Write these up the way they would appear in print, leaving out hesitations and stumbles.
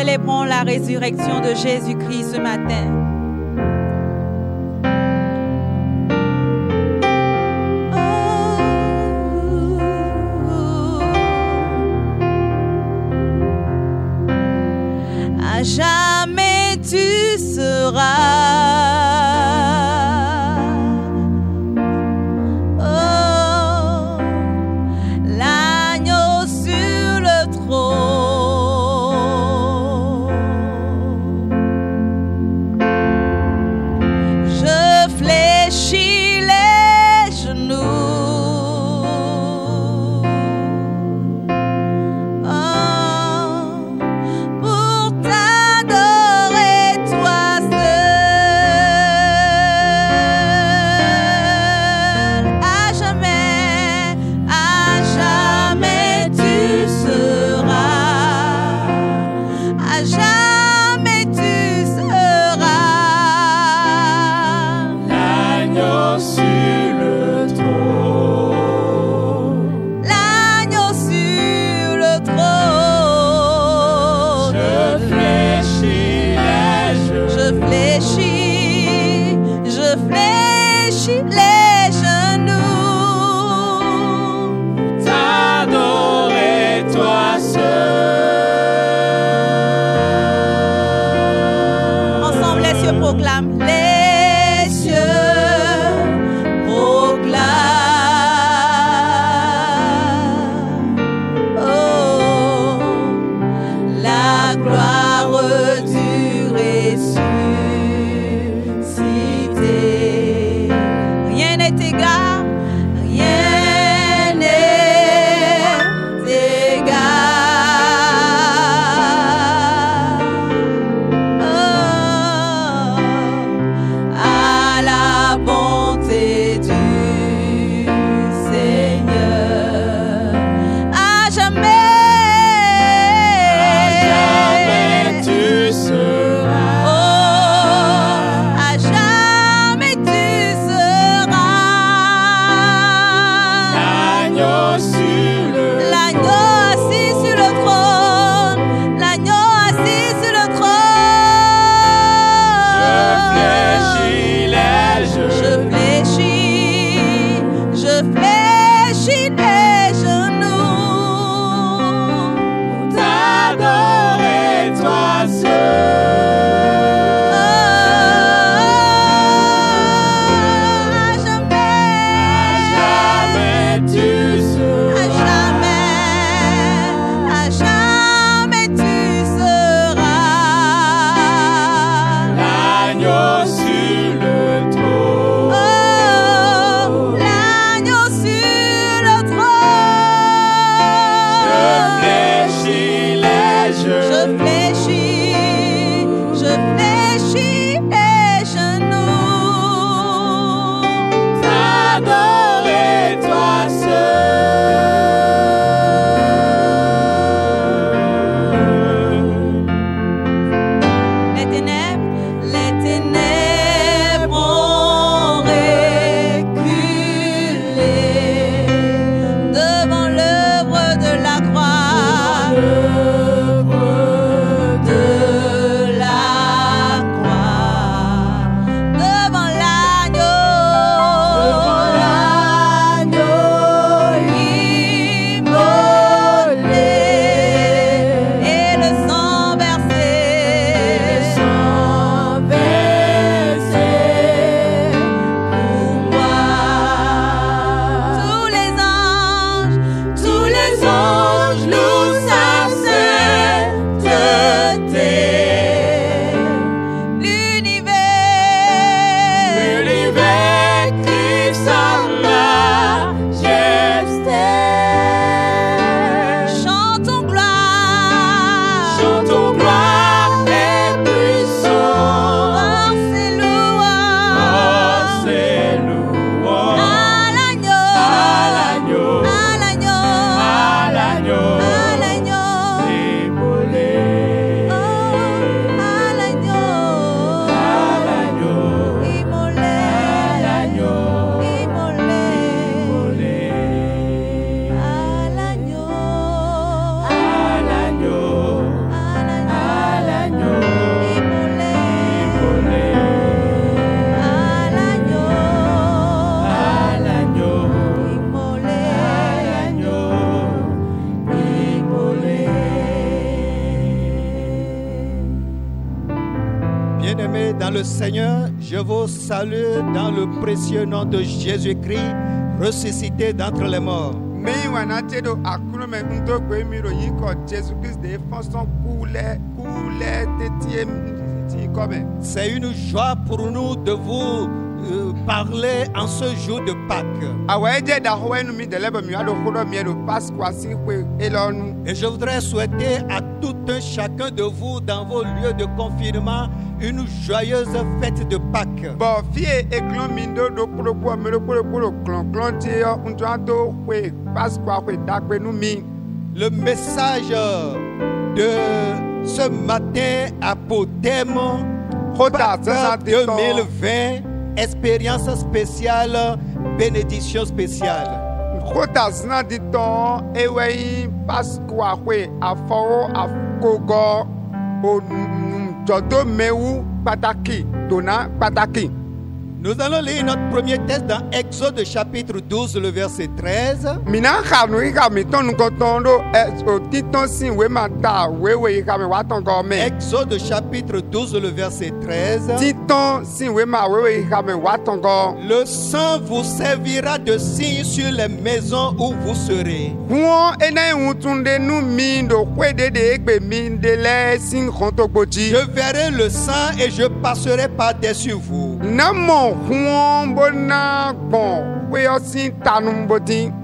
célébrons la résurrection de Jésus-Christ ce matin. À jamais tu seras. le Seigneur, je vous salue dans le précieux nom de Jésus-Christ, ressuscité d'entre les morts. C'est une joie pour nous de vous parler en ce jour de Pâques. Et je voudrais souhaiter à tout un chacun de vous dans vos lieux de confinement une joyeuse fête de Pâques. Le message de ce matin a pour thème Pâques 2020, expérience spéciale, bénédiction spéciale. Nous allons lire notre premier texte dans Exode chapitre 12, le verset 13. Exode chapitre 12, le verset 13. Le sang vous servira de signe sur les maisons où vous serez. Je verrai le sang et je passerai par-dessus vous.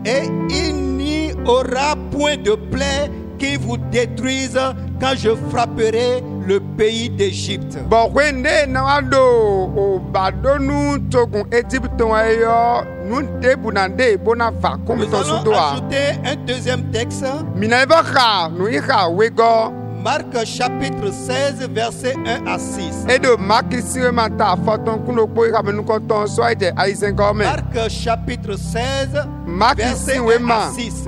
Et il n'y aura point de plaie qui vous détruise quand je frapperai le pays d'Égypte. Nous allons ajouter un deuxième texte. Marc chapitre 16, verset 1 à 6. Marc chapitre 16, verset 1 à 6.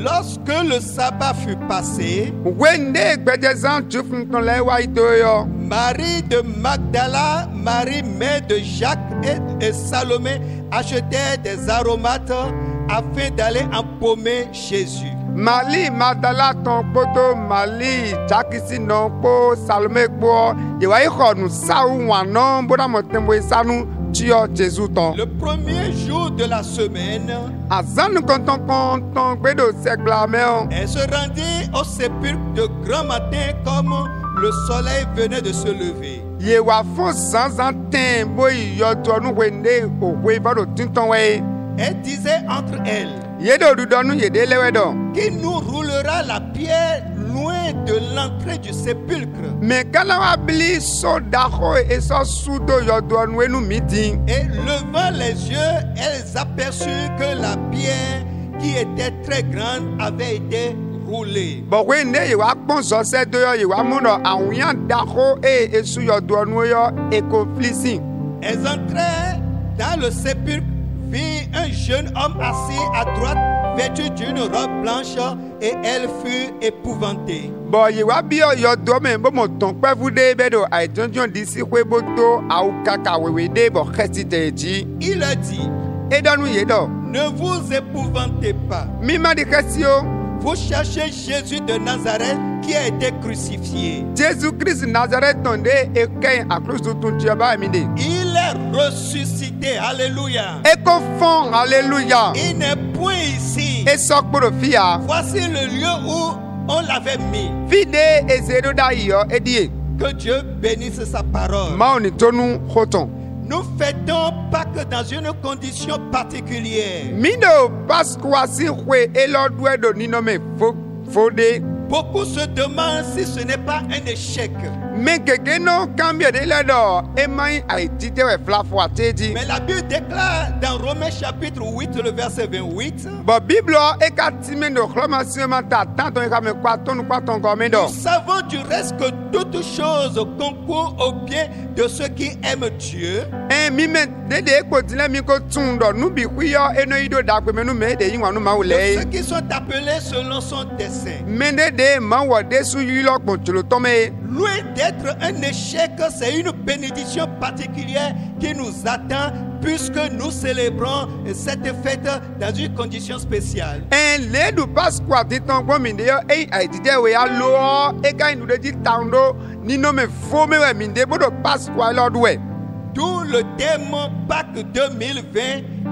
Lorsque le sabbat fut passé, Marie de Magdala, Marie mère de Jacques et Salomé achetaient des aromates afin d'aller embaumer Jésus. Mali Madala ton poto Mali Jakisi non po Salome po yewa ikonu sawu wanon boda motembo sanu tio Jésus ton. Le premier jour de la semaine, azanu konton gbedo seklameo. Elle se rendit au sépulcre de grand matin comme le soleil venait de se lever. Yewa fon sanzantin boy yotonu wende owe bado tinton we. Elle disait entre elles, qui nous roulera la pierre loin de l'entrée du sépulcre. Et levant les yeux, elles aperçurent que la pierre qui était très grande avait été roulée. Elles entrèrent dans le sépulcre, vit un jeune homme assis à droite, vêtu d'une robe blanche, et elle fut épouvantée. Il a dit, ne vous épouvantez pas. Vous cherchez Jésus de Nazareth qui a été crucifié. Il est ressuscité. Alléluia. Il n'est point ici. Voici le lieu où on l'avait mis. Que Dieu bénisse sa parole. Nous fêtons Pâques dans une condition particulière. Beaucoup se demandent si ce n'est pas un échec. Mais la Bible déclare dans Romains chapitre 8, le verset 28, nous savons du reste que toutes choses concourent au bien de ceux qui aiment Dieu, de ceux qui sont appelés selon son dessein. Loin être un échec, c'est une bénédiction particulière qui nous attend puisque nous célébrons cette fête dans une condition spéciale. Le du Pasqua dit ton bon mineur et a dit we allo et quand nous dit tando ni no me fo me we minde bo do Pasqua lordwe. D'où le thème Pâques 2020,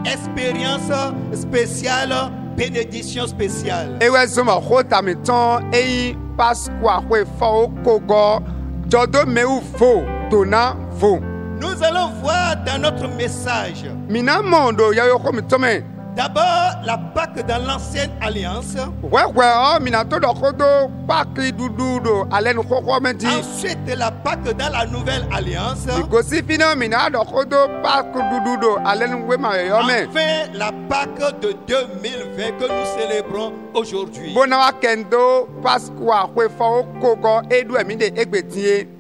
expérience spéciale, bénédiction spéciale. Et ouais so ma khota mi ton e Pasqua we fo kogo jodo me u fo dona fo. Nous allons voir dans notre message. Mina mondo ya yo ko mi tome. D'abord, la Pâque dans l'ancienne alliance. Ensuite, la Pâque dans la nouvelle alliance. Enfin, la Pâque de 2020 que nous célébrons aujourd'hui.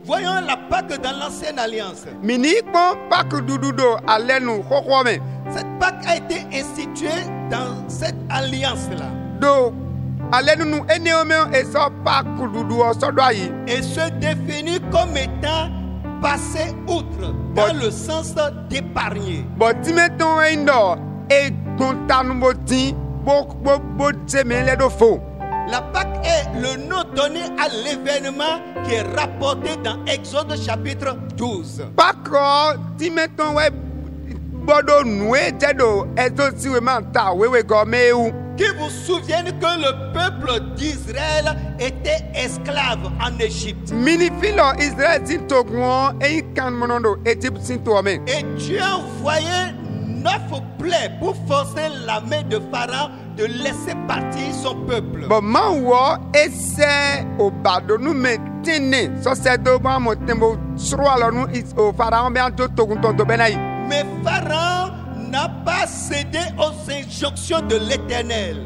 Voyons la Pâque dans l'ancienne alliance. Cette Pâque a été instituée dans cette alliance-là. Et se définit comme étant passé outre, dans le sens d'épargner. La Pâque est le nom donné à l'événement qui est rapporté dans Exode chapitre 12. Qui vous souviennent que le peuple d'Israël était esclave en Égypte. Et Dieu a envoyé 9 plaies pour forcer la main de Pharaon de laisser partir son peuple. Mais Pharaon n'a pas cédé aux injonctions de l'Éternel.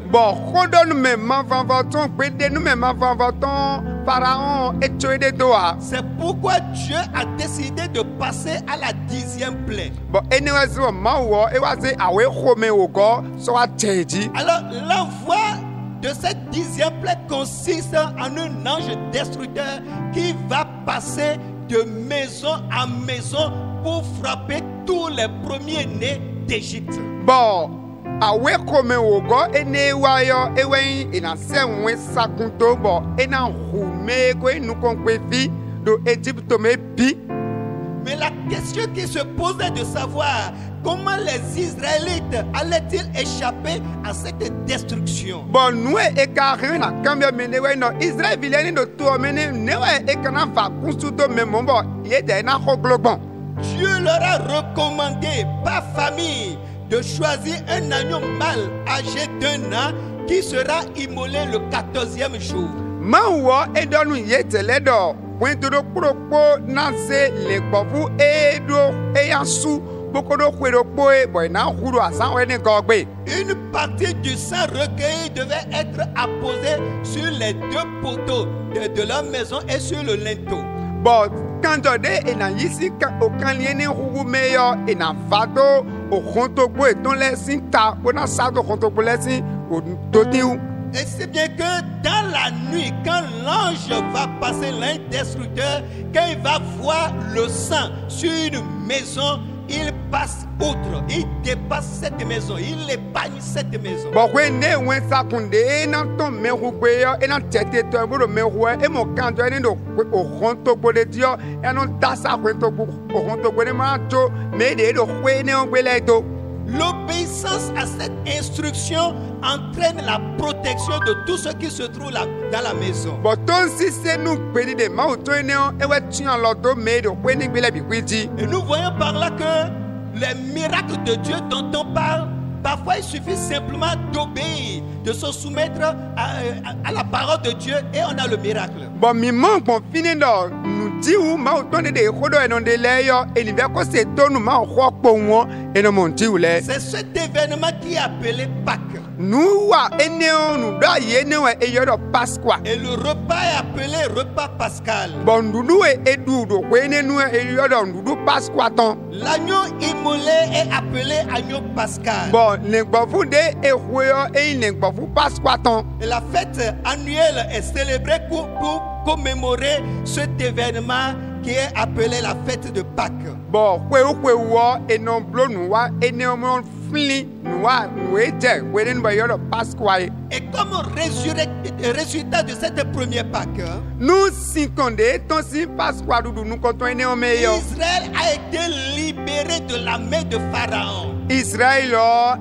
C'est pourquoi Dieu a décidé de passer à la 10e plaie. Alors l'envoi de cette 10e plaie consiste en un ange destructeur qui va passer de maison en maison pour frapper tous les premiers-nés d'Égypte. Mais la question qui se posait de savoir comment les Israélites allaient-ils échapper à cette destruction. Dieu leur a recommandé par famille de choisir un agneau mâle âgé d'1 an qui sera immolé le 14e jour. Une partie du sang recueilli devait être apposée sur les 2 poteaux de leur maison et sur le linteau. Et c'est bien que dans la nuit, quand l'ange va passer, l'ange destructeur, quand il va voir le sang sur une maison, il passe outre, il dépasse cette maison, il épargne cette maison. L'obéissance à cette instruction entraîne la protection de tout ce qui se trouve là dans la maison. Et nous voyons par là que les miracles de Dieu dont on parle, parfois il suffit simplement d'obéir, de se soumettre à la parole de Dieu et on a le miracle. C'est cet événement qui est appelé Pâques. Et le repas est appelé repas pascal. L'agneau immolé est appelé agneau pascal. Et la fête annuelle est célébrée pour commémorer cet événement qui est appelé la fête de Pâques. Bon, kwe eno blo nuwa eno fli nuwa nueje weden ba yoro Pasqua. Et comme résultat de cette première Pâques, Nous sinkonde ton si Pasqua dudu nous konton ene meyo. Israël a été libéré de la main de Pharaon. Israël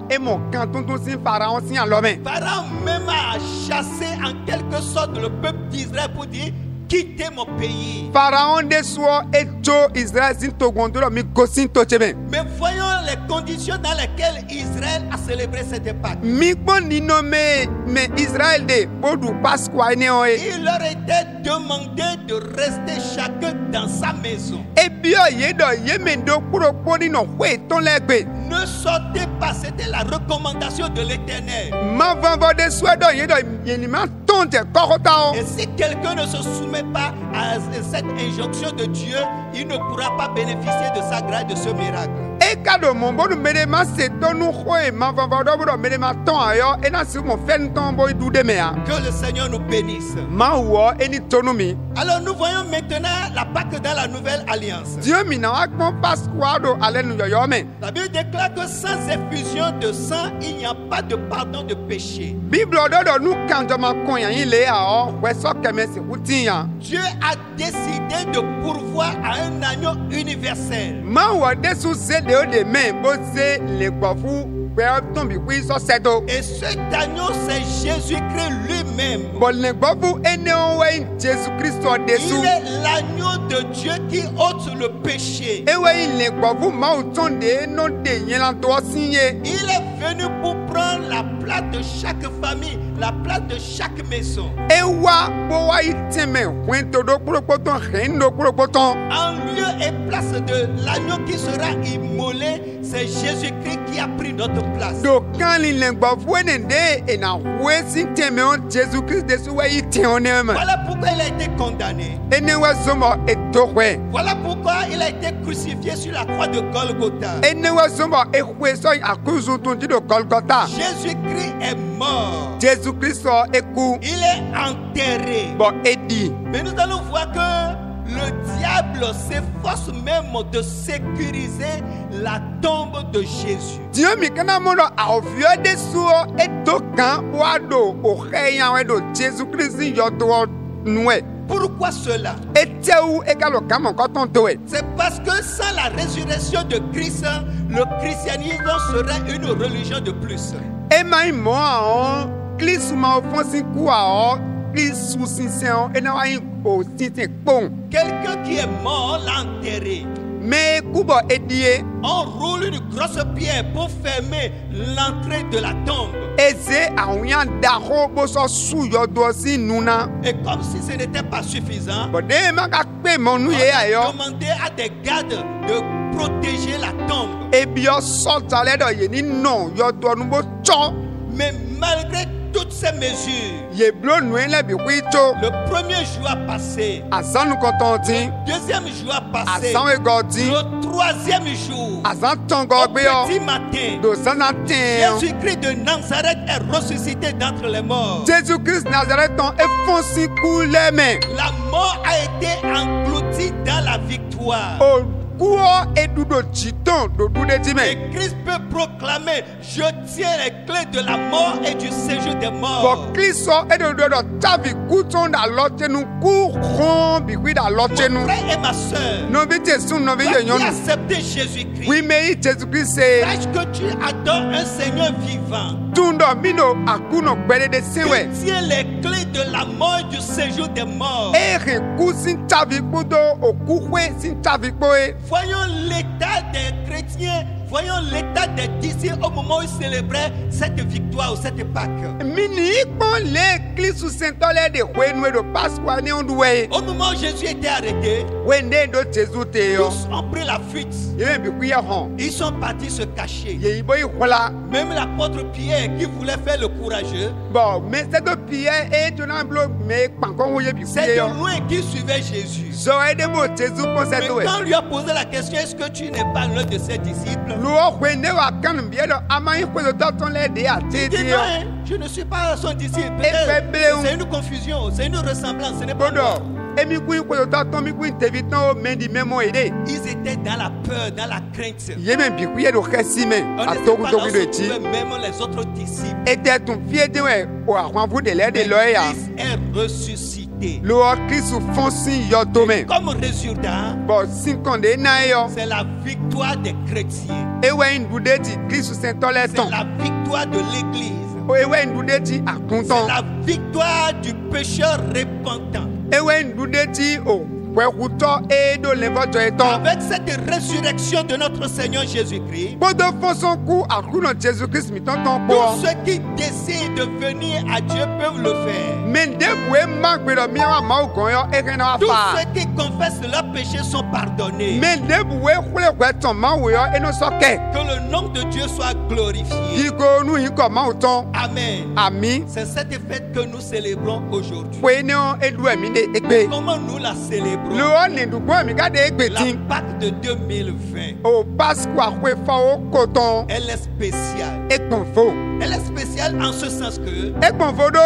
et mon canton ton si pharaon si en l'homme. Pharaon même a chassé en quelque sorte le peuple d'Israël pour dire quittez mon pays. Pharaon de soi et to Israël sin to gondolo mi gosin to chebe. Mais voyons les conditions dans lesquelles Israël a célébré cette Pâques. Mi bon ni nommé mais Israël de bodu Pasqua ne o e. Il leur était demandé de rester chacun dans sa maison. E bio yedo yemendo kuro poni no we ton legbe. Ne sortez pas, c'était la recommandation de l'Éternel. Ma vanvo de soi do yedo yenima tonte kokota o. Et si quelqu'un ne se soumet pas à cette injonction de Dieu, il ne pourra pas bénéficier de sa grâce, de ce miracle. E kado mon bodu mede ma se tonu khoe ma vanvo do bodu mede ma ton ayo e na si mo fen ton boy du de mea. Que le Seigneur nous bénisse. Ma wo eni tonu mi. Alors nous voyons maintenant la Pâque dans la Nouvelle Alliance. Dieu mi na wa kon Pasqua do ale nu yoyo me. La Bible déclare que sans effusion de sang, il n'y a pas de pardon de péché. Bible do nu kanjo ma kon yan ile a o we so keme se utiyan. Dieu a décidé de pourvoir à un agneau universel. Ma wo de su se de o de me bo se le gbofu pe ton bi wi so seto. Et cet agneau, c'est Jésus-Christ lui-même. Bon le gbofu ene o we Jésus Christ o de su. Il est l'agneau de Dieu qui ôte le péché. E we le gbofu ma o ton de no de yen la to sinye. Il est venu pour prendre la place de chaque famille, la place de chaque maison. E wa bo wa iteme wen to do kuro poton hen do kuro poton. En lieu et place de l'agneau qui sera immolé, c'est Jésus-Christ qui a pris notre place. Do kan li le gbofu ene de e na we sin teme on Jésus Christ de su we ite onema. Voilà pourquoi il a été condamné. Ene we somo e to we. Voilà pourquoi il a été crucifié sur la croix de Golgotha. Ene we somo e we so akuzu tun ti do Golgotha. Jésus-Christ est mort. Jésus Christ e ku. Il est enterré. Bon edi. Mais nous allons voir que le diable s'efforce même de sécuriser la tombe de Jésus. Dieu mi kana mono a ofio de suo e to kan wa do o heyan we do Jésus Christ yo to nuwe. Pourquoi cela? E teu e kalo kamo ko ton to e. C'est parce que sans la résurrection de Christ, le christianisme serait une religion de plus. E mai mo a Christ ma ofonsi ku a Christ sous sinsen e na wa yin o sinsen pon. Quelqu'un qui est mort, l'a enterré. Mais kubo edie On roule une grosse pierre pour fermer l'entrée de la tombe. eze awunya daho bo so su yo do si nuna. Et comme si ce n'était pas suffisant, Bo de ma ka pe mo nu on ye a ayo. demandé à des gardes de protéger la tombe. E bi yo so tale do ye ni no yo do nu bo cho. Mais malgré toutes ces mesures, Ye blo nu le bi kwi cho. le premier jour a passé, Azan nou kontantin, deuxième jour a passé, azan we godi, le troisième jour, azan ton au gogbe yo, petit matin, do sanatin yo. Jésus-Christ de Nazareth est ressuscité d'entre les morts. Jésus Christ Nazareth ton e fonsi koule men. La mort a été engloutie dans la victoire. O kuo e du do chiton do du de time. Et Christ peut proclamer: je tiens les clés de la mort et du séjour des morts. Bo Kristo e do tavi kuton da lote nu ku ron bi wi da lote Mon nu. frère et ma soeur, No bi te sun no bi toi ye qui nyonu. as accepté Jésus-Christ, Oui mais Jésus Christ se sache que tu adores un Seigneur vivant tundo mino akuno gbere de qui sewe. tient les clés de la mort et du séjour des morts. E re ku sin tavi kudo o ku kwe sin tavi poe. Voyons l'état des chrétiens, voyons l'état des disciples au moment où ils célébraient cette victoire ou cette Pâque. Mini ikpon le Kristu sentole de kwenwe do Pasqua ne onduwe. Au moment où Jésus était arrêté, Wende do Jésus te yo. tous ont pris la fuite. Ye bi kuye hon. Ils sont partis se cacher. Ye ibo ikola. Même l'apôtre Pierre qui voulait faire le courageux, Bon, mais c'est de Pierre et tu n'as blo mais pankon wo ye bi c'est kuye de yo. loin qu'il suivait Jésus. So e de mo Jésus pon Mais se to e. quand on lui a posé la question, est-ce que tu n'es pas l'un de ses disciples? Lu o wende wa kan bi do ama yin kwezo do ton le de a Il dit tete non, yo. hein, je ne suis pas son disciple. Et Peut-être faible, c'est une confusion, c'est une ressemblance, ce n'est pas Bodo, moi. emi kuin ko to to mi kuin te vitan o mendi memo ede Ils étaient dans la peur, dans la crainte. yeme bi ku ye do khesime On ne sait atoku pas to là où ku se do ti trouvaient même les autres disciples. ede tun fie de we o àwọn vu de le de Mais loya Christ est ressuscité. lo Kristu fonsi yo tome Comme résultat, bo 5 ans de na yo c'est la victoire des chrétiens. ewe ndude ti Kristu sentole C'est ton la victoire de l'Église. o ewe ndude ti C'est akunton la victoire du pécheur repentant. ewe ndude ti o kwekuto edo levojo eton Avec cette résurrection de notre Seigneur Jésus-Christ, bodo fonson ku akuno Jesus Christ mi ton ton tous po ceux qui décident de venir à Dieu peuvent le faire. mende bue magbedo mi wa ma ogon yo ekena Tous fa ceux qui confessent leurs péchés sont pardonnés. mende bue khule kweton ma wo yo eno soke Que le nom de Dieu soit glorifié. iko nu yin ko ma uton Amen. ami C'est cette fête que nous célébrons aujourd'hui. po ene o edu emi de egbe Comment nous la célébrons? lo o ne dugbo mi ka de egbe La tin Pâque de 2020, o pasqua kwe fa o koton elle est spéciale. ekpon fo Elle est spéciale en ce sens que ekpon fo do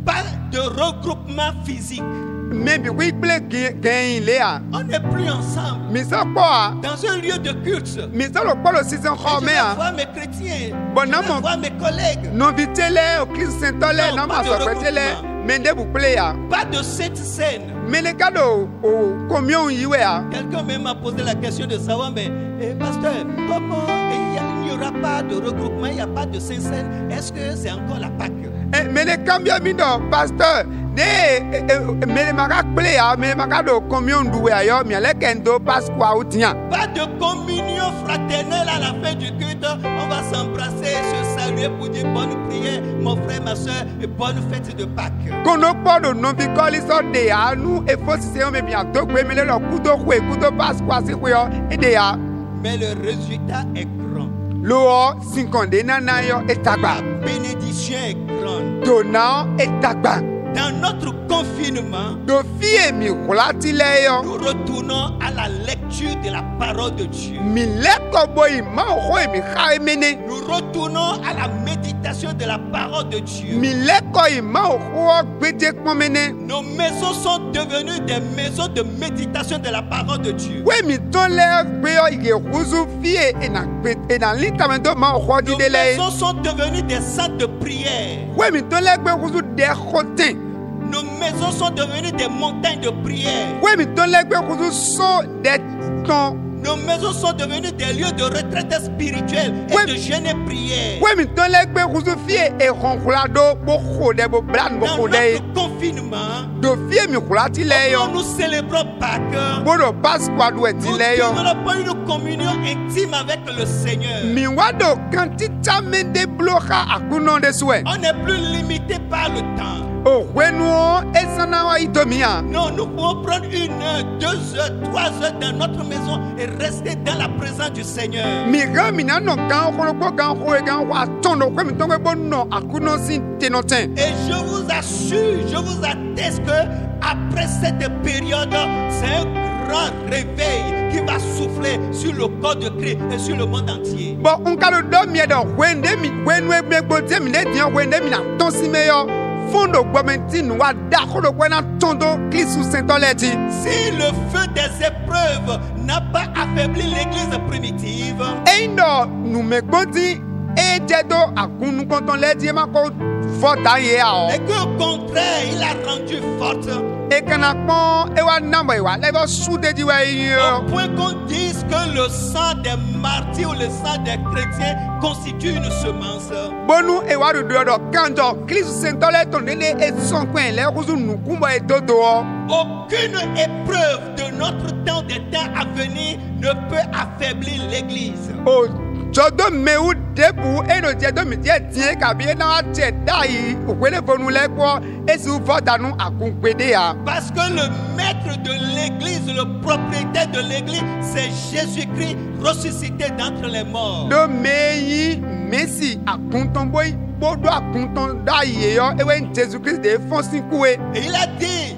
pas de regroupement physique. mebi wi ple gen le a On n'est plus ensemble mi so po a dans un lieu de culte. mi so lo po lo season Et kho je me vais a voir mes chrétiens. Bon, Je non, vais mon- voir mes collègues. no vitele o Kristu sentole Non, na ma pas de so kwetele regroupement. mende bu ple ya Pas de sainte scène. mele ka do o komion yiwe a Quelqu'un même m'a posé la question de savoir, mais pasteur, comment il n'y aura pas de regroupement, il n'y a pas de sainte scène? Est-ce que c'est encore la Pâque? mele kambia mi do pasteur de mele maka ple ya mele maka do komion duwe ayo mi ale kendo pasqua o tian Pas de communion fraternelle à la fin du culte. On va s'embrasser, se saluer pour dire bonne prière, mon frère, ma soeur, et bonne fête de Pâques. kono po do no bi koli so de anu e fo sise o me mi ato gbe mele lo kudo kwe kudo pasqua si kwe yo ede ya Mais le résultat est grand. lo o 5 ans de nana yo etagba La bénédiction est grande. dona etagba Dans notre confinement, do fie mi kulati le yo nous retournons à la lecture de la parole de Dieu. mi leko boy ma ho mi kha mene Nous retournons à la méditation de la parole de Dieu. mi leko ma ho gbeje pon mene Nos maisons sont devenues des maisons de méditation de la parole de Dieu. we mi ton le gbe yo ige kuzu fie ena litamento ma ho di Nos de le maisons sont devenues des centres de prière. we mi ton le gbe kuzu de khotin Nos maisons sont devenues des montagnes de prière. we mi ton le gbe kuzu so de ton Nos maisons sont devenues des lieux de retraite spirituelle et Ouais. de jeûne et prière. we mi ton le gbe kuzu fie e khonkula do bo kho de bo blan bo Dans kho de notre confinement, do fie mi kulati le yo nous célébrons Pâques. bo do pasqua do eti Nous le yo développons une communion intime avec le Seigneur. mi wa do kanti chamende bloka akuno de souhait On n'est plus limité par le temps. o wenuo esana wa itomia Non, nous pouvons prendre 1 heure, 2 heures, 3 heures dans notre maison et rester dans la présence du Seigneur. mi ga mi na no kan ko ko kan ko e kan wa tondo ko mi to ko no akuno sin tenoten Et je vous assure, je vous atteste que après cette période, c'est un grand réveil qui va souffler sur le corps de Christ et sur le monde entier. bo unkalo do mi do wende mi wenu e gbo te mi le dian wende mi na ton si me yo fondo gbomenti nu wa da ko do ko na tondo Kristu sentoleti Si le feu des épreuves n'a pas affaibli l'église primitive, eindo nu me gbodi e je do akunu konton le di ma ko fota ye a o et qu'au contraire, il a rendu forte, e kana pon e wa namo e wa le bo sude di wa au yo point qu'on dise que le sang des martyrs ou le sang des chrétiens constitue une semence. bonu e wa do do kanjo Kristu sentoleto nele e son kwen le kuzu nu kumbo e dodo o Aucune épreuve de notre temps, des temps à venir, ne peut affaiblir l'église. o jodo mewu debu e no je do mi je tie ka bi na wa je dai o kwele fonu le po e si u fota nu akunpede ya Parce que le maître de l'église, le propriétaire de l'église, c'est Jésus-Christ ressuscité d'entre les morts. do meyi mesi akunton boy bodo akunton da ye yo e we Jesus Christ de fonsin kuwe Et il a dit,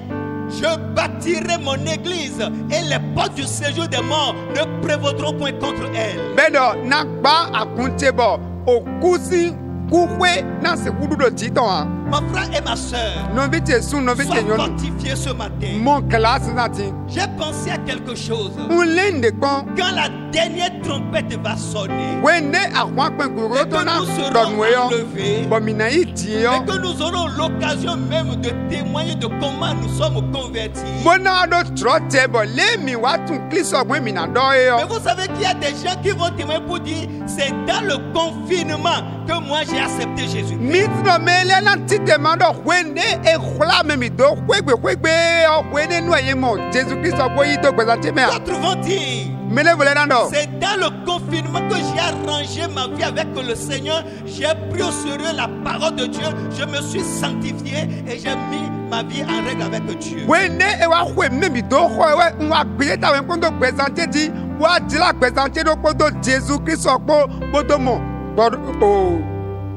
je bâtirai mon église et les portes du séjour des morts ne prévaudront point contre elle. bedo na gba akunte bo okusi kukwe na se kudu do titon a. Mon frère et ma soeur, No bi te sun no bi te sois nyon. fortifié ce matin. Mon classe na ti. J'ai pensé à quelque chose. Un de kon. Quand la dernière trompette va sonner, Wende akwa kwen kuro et to que na nous serons donwe yo. enlevés, Bo mina yi ti yo. et que nous aurons l'occasion même de témoigner de comment nous sommes convertis. Bona do trote bo le mi wa tun kliso gwe mina do Mais yo. vous savez qu'il y a des gens qui vont témoigner pour dire c'est dans le confinement que moi j'ai accepté Jésus. Mitno mele na tite mando wende e khula me mi do kwegbe o wende no ye mo Jesus Christ bo yi do gbeza ti me a. D'autres vont dire Mele vole na do. c'est dans le confinement que j'ai arrangé ma vie avec le Seigneur. J'ai pris au sérieux la parole de Dieu. Je me suis sanctifié et j'ai mis ma vie en règle avec Dieu. Wende e wa kwe me mi do kho we nwa gbe ta we kondo gbeza ti di wa di la gbeza ti do kondo Jesus Christ po bodo mo. God o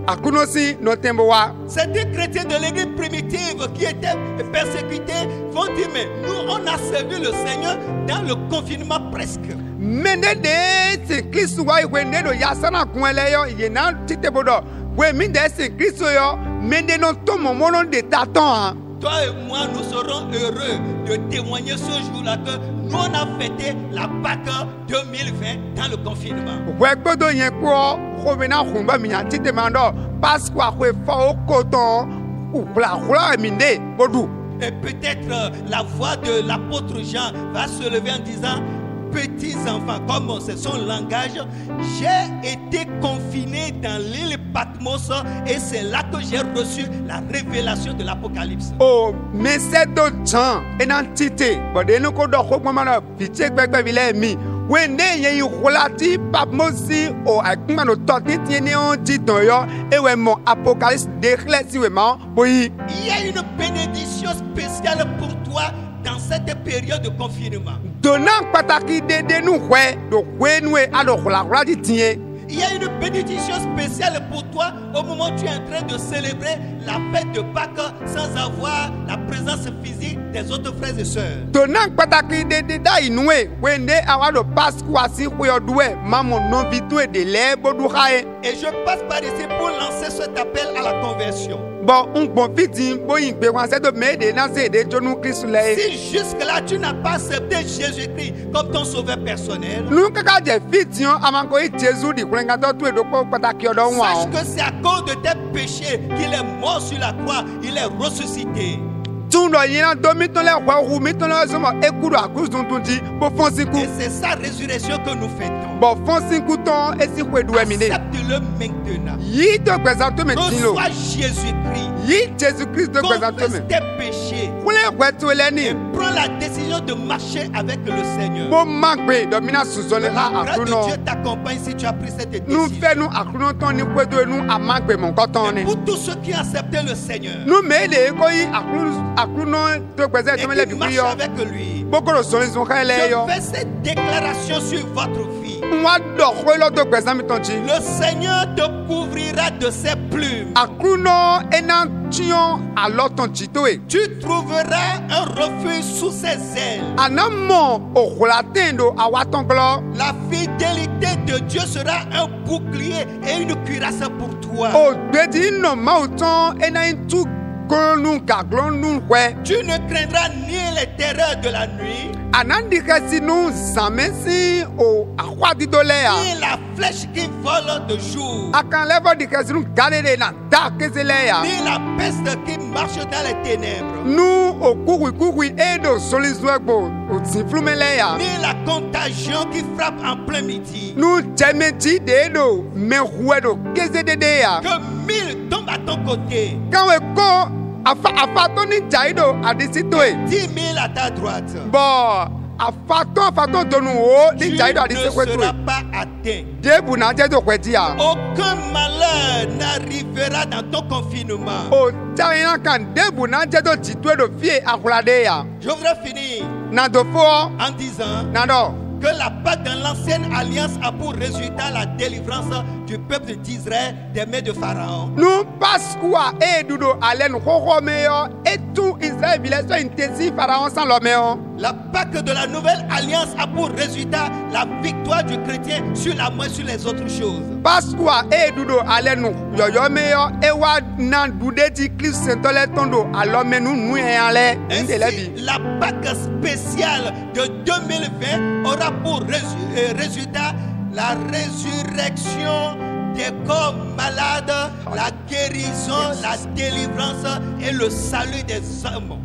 akunosi no tembo wa. Certains chrétiens de l'église primitive qui étaient persécutés vont dire mais nous on a servi le Seigneur dans le confinement presque. Mende de se Christ wa wende do yasana kunele yo ye na tite bodo. We mi de se Christ yo mende no to mo mo no de taton. Toi et moi, nous serons heureux de témoigner ce jour-là que nous on a fêté la Pâque 2020 dans le confinement. We gbodo yen ko ko be na khumba mi nya tite mando Pasco a kwe fa o koton ou bla khula mi de bodu. Et peut-être la voix de l'apôtre Jean va se lever en disant petits enfants, comme c'est son langage, j'ai été confiné dans l'île Patmos et c'est là que j'ai reçu la révélation de l'Apocalypse. Oh, mais c'est de temps et d'entité. Bon, de nous qu'on doit recommander pitié que vile mi. Wende ye yu khulati pap mosi o akuma no toti tiene on dit yo et we mon Apocalypse déclare si we ma boyi. Il y a une bénédiction spéciale pour toi dans cette période de confinement. Donnant pataki de nous ouais do wenwe ado khula di tie. Il y a une bénédiction spéciale pour toi au moment où tu es en train de célébrer la fête de Pâques sans avoir la présence physique des autres frères et sœurs. Donnant pataki de da inwe wende awado Pasqua si kuyo doué maman non vitue de le bodu khae. Et je passe par ici pour lancer cet appel à la conversion. Bon, on confite, bon, il peut penser de m'aider dans ces deux jours Christ là. Si jusque-là tu n'as pas accepté Jésus-Christ comme ton sauveur personnel, nous quand j'ai fait avant que Jésus dit qu'on a tout de quoi pataki odo wa. sache que c'est à cause de tes péchés qu'il est mort sur la croix, il est ressuscité. Tout le monde domi ton le roi ou mit ton le somo ekuru à cause dont on dit pour foncer coup. Et c'est sa résurrection que nous fêtons. Bon foncer coup ton et si quoi doit miner. Accepte-le maintenant. Yi te présente maintenant. Reçois Jésus-Christ. Yi Jésus Christ te présente Confesse maintenant. tes péchés. Pour les quoi tu les ni. Et prends la décision de marcher avec le Seigneur. Bon manque domina sous Que la là à grâce de Bruno. Dieu t'accompagne si tu as pris cette Nous décision. faisons à Bruno ton ni quoi de nous à manque mon coton. Et pour tous ceux qui ont accepté le Seigneur Nous mais les quoi à Bruno te présente et les qui marchent biblios. avec lui, Beaucoup de son ils ont créé yo. je fais cette déclaration sur votre vie. Moi donc quoi l'autre présent mi ton chi. Le Seigneur te couvrira de ses plumes. À Bruno enantion à l'autre chitoé. Tu trouveras un refuge sous ses ailes. Anamo okulatendo awatonglo La fidélité de Dieu sera un bouclier et une cuirasse pour toi. o gbedi no mauton enaintu gonu gaglonu kwe Tu ne craindras ni les terreurs de la nuit, anandi kasinu zamesi o akwadi dolea ni la flèche qui vole de jour, akan level di kasinu galere na dakezelea ni la peste qui marche dans les ténèbres, nu okukui edo solizwegbo o tinflumelea ni la contagion qui frappe en plein midi. nu jemeti dedo mehuedo kezededea Que 1000 tombent à ton côté, kanwe ko afato ni jaido adisitoe 10 000 à ta droite. bon afato donu o Tu ni jaido ne adisekwetu seras pas atteint. debu na jedo kwetia Aucun malheur n'arrivera dans ton confinement. o jayina kan debu na jedo titwedo fie akuladeya Je voudrais finir na dofo en disant na do que la Pâque dans l'ancienne alliance a pour résultat la délivrance du peuple d'Israël des mains de Pharaon. nu paskua e dudo alen hoho meyo etu Israel bileso intesi pharaon san lo meyo La Pâque de la nouvelle alliance a pour résultat la victoire du chrétien sur la mort, sur les autres choses. Pasqua edudo alenu yoyo meyo ewa na dudeti Christ tole tondo alomenu nu ale Ainsi, ndelebi. la Pâque spéciale de 2020 aura pour résultat la résurrection des corps malades, la guérison, la délivrance et le salut des hommes.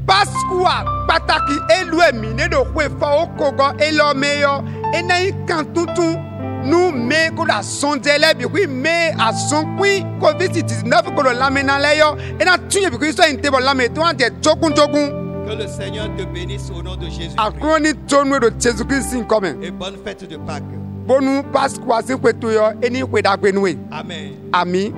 Pasqua pataki eluemi ne do kwe fa okogo elomeyo enai kantutu nu me ko da sondele bi kwi me ason kwi COVID-19 ko do lamena leyo ena tunye bi kwi so intebo lame to ante jokun. Que le Seigneur te bénisse au nom de Jésus. Akroni tonu do Jesus Christ in come. Et bonne fête de Pâques. Bonu Pasqua se kweto yo eni kwe da gbenwe. Amen. Ami.